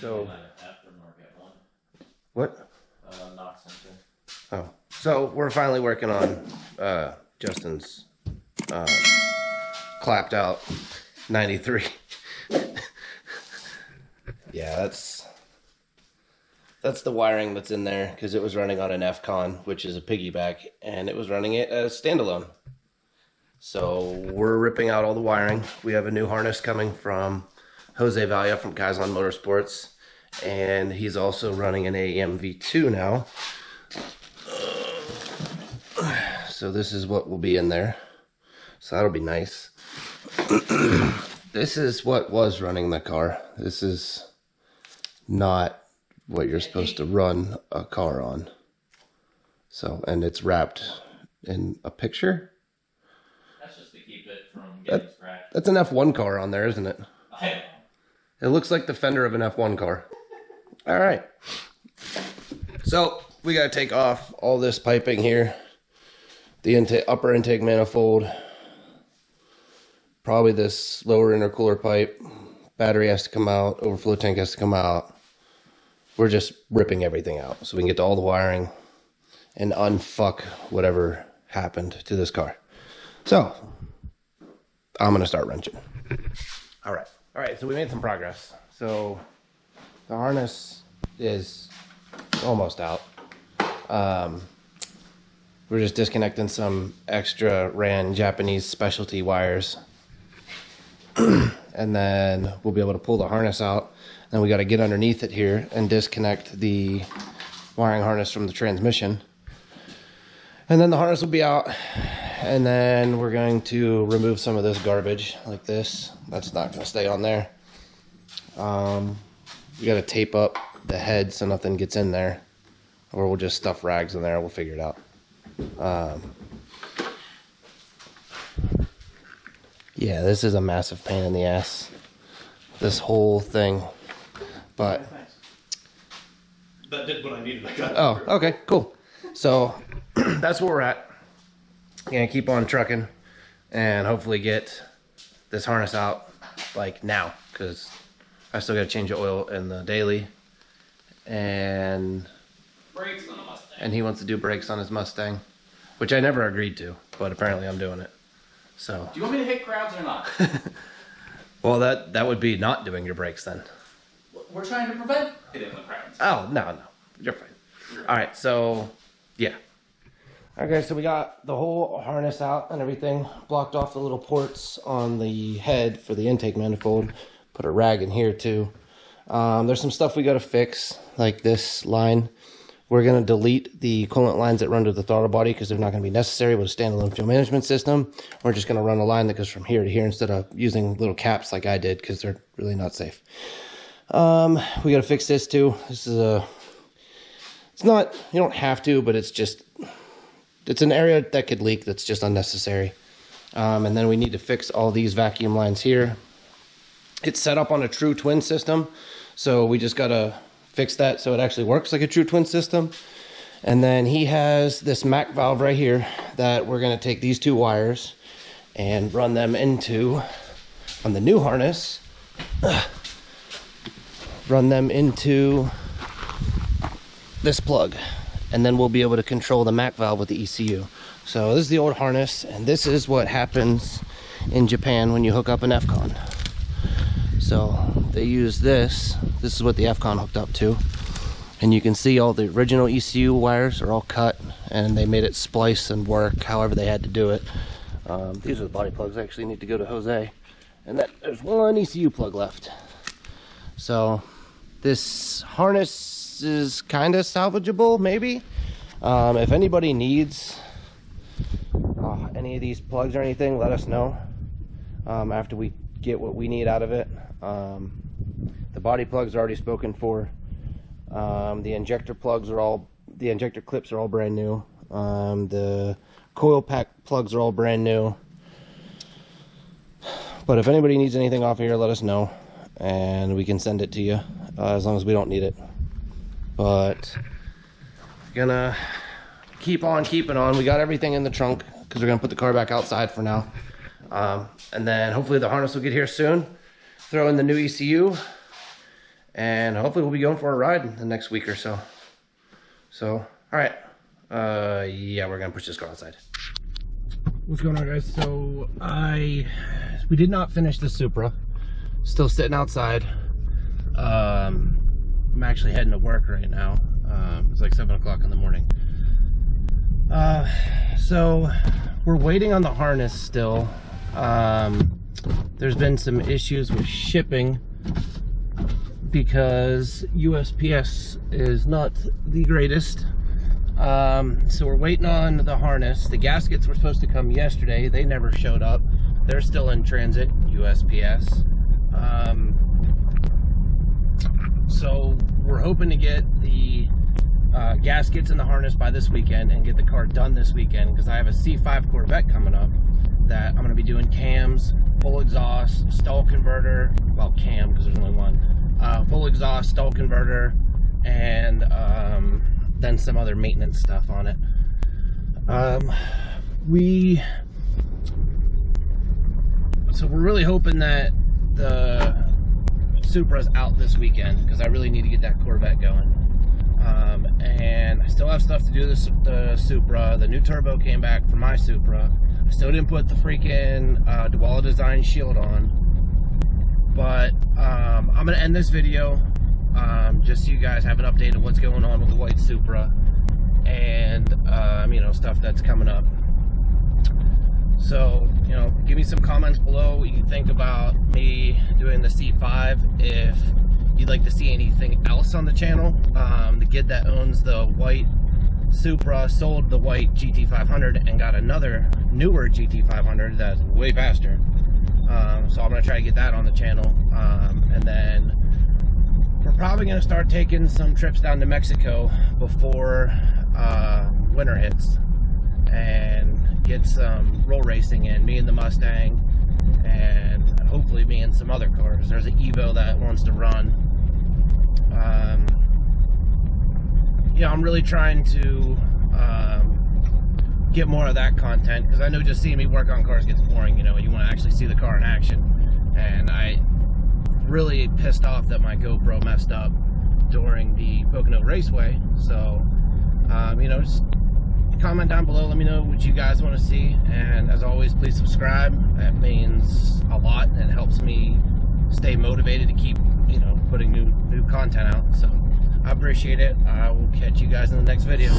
So, what? Oh, so we're finally working on Justin's clapped out 93. Yeah, that's the wiring that's in there because it was running on an F-Con, which is a piggyback, and it was running it as standalone. So we're ripping out all the wiring. We have a new harness coming from Jose Valia from Kaizen Motorsports, and he's also running an AEM V2 now. So this is what will be in there. So that'll be nice. This is what was running the car. This is not what you're supposed to run a car on. So, and it's wrapped in a picture. That's just to keep it from getting scratched. That's an F1 car on there, isn't it? I don't know. It looks like the fender of an F1 car. All right. So we got to take off all this piping here. The upper intake manifold. Probably this lower intercooler pipe. Battery has to come out. Overflow tank has to come out. We're just ripping everything out so we can get to all the wiring and unfuck whatever happened to this car. So I'm going to start wrenching. All right. So we made some progress. So the harness is almost out. We're just disconnecting some extra ran Japanese specialty wires. And then we'll be able to pull the harness out. Then we got to get underneath it here and disconnect the wiring harness from the transmission. And then the harness will be out. And then we're going to remove some of this garbage like this. That's not going to stay on there. We got to tape up the head so nothing gets in there. Or we'll just stuff rags in there. We'll figure it out. Yeah, this is a massive pain in the ass. This whole thing. But that did what I needed. I got it. Oh, okay, cool. So that's where we're at. Gonna keep on trucking and hopefully get this harness out like now, because I still gotta change the oil in the daily, and Brakes on a Mustang. And he wants to do brakes on his Mustang, which I never agreed to, but apparently I'm doing it. So do you want me to hit crowds or not? well, that would be not doing your brakes then. We're trying to prevent hitting the crowds. Oh, no, you're fine. All right, so yeah. Okay, so we got the whole harness out and everything, blocked off the little ports on the head for the intake manifold. Put a rag in here too. There's some stuff we got to fix, like this line. We're going to delete the coolant lines that run to the throttle body because they're not going to be necessary with a standalone fuel management system. We're just going to run a line that goes from here to here instead of using little caps like I did because they're really not safe. We got to fix this too. This is it's not, you don't have to, but it's an area that could leak that's just unnecessary. And then we need to fix all these vacuum lines here. It's set up on a true twin system, so we just got to fix that so it actually works like a true twin system. And then he has this MAC valve right here that we're going to take these two wires and run them into, on the new harness, run them into this plug, and then we'll be able to control the MAC valve with the ECU. So this is the old harness, and this is what happens in Japan when you hook up an F-Con. So they use this. This is what the F-Con hooked up to. And you can see all the original ECU wires are all cut, and they made it splice and work however they had to do it. These are the body plugs. I actually need to go to Jose. And there's one ECU plug left. So this harness is kind of salvageable, maybe. If anybody needs any of these plugs or anything, let us know after we get what we need out of it. The body plugs are already spoken for. The injector plugs are all, the injector clips are all brand new. The coil pack plugs are all brand new. But if anybody needs anything off of here, let us know and we can send it to you, as long as we don't need it. But gonna keep on keeping on. We got everything in the trunk because we're gonna put the car back outside for now. And then hopefully the harness will get here soon. Throw in the new ECU, and hopefully we'll be going for a ride in the next week or so. So, all right. Yeah, we're gonna push this car outside. What's going on, guys? So we did not finish the Supra. Still sitting outside. I'm actually heading to work right now. It's like 7 o'clock in the morning. So we're waiting on the harness still. There's been some issues with shipping because USPS is not the greatest. So we're waiting on the harness. The gaskets were supposed to come yesterday. They never showed up. They're still in transit, USPS. So we're hoping to get the gaskets and the harness by this weekend and get the car done this weekend, because I have a C5 Corvette coming up that I'm going to be doing cams, full exhaust, stall converter, well, cam because there's only one, full exhaust, stall converter, and then some other maintenance stuff on it. So we're really hoping that the Supra's out this weekend, because I really need to get that Corvette going. And I still have stuff to do with the Supra. The new turbo came back for my Supra. I still didn't put the freaking Dewala Design shield on. But I'm going to end this video just so you guys have an update of what's going on with the white Supra and you know, stuff that's coming up. So, you know, give me some comments below what you think about me doing the C5. If you'd like to see anything else on the channel. The kid that owns the white Supra sold the white GT500 and got another newer GT500 that's way faster. So I'm going to try to get that on the channel. And then we're probably going to start taking some trips down to Mexico before winter hits and get some roll racing in, me and the Mustang, and hopefully me and some other cars. There's an Evo that wants to run. Yeah, I'm really trying to get more of that content, because I know just seeing me work on cars gets boring. You know, you want to actually see the car in action. And I really pissed off that my GoPro messed up during the Pocono Raceway. So, you know, just comment down below, let me know what you guys want to see, and as always, please subscribe. That means a lot and it helps me stay motivated to keep, you know, putting new content out. So I appreciate it. I will catch you guys in the next video.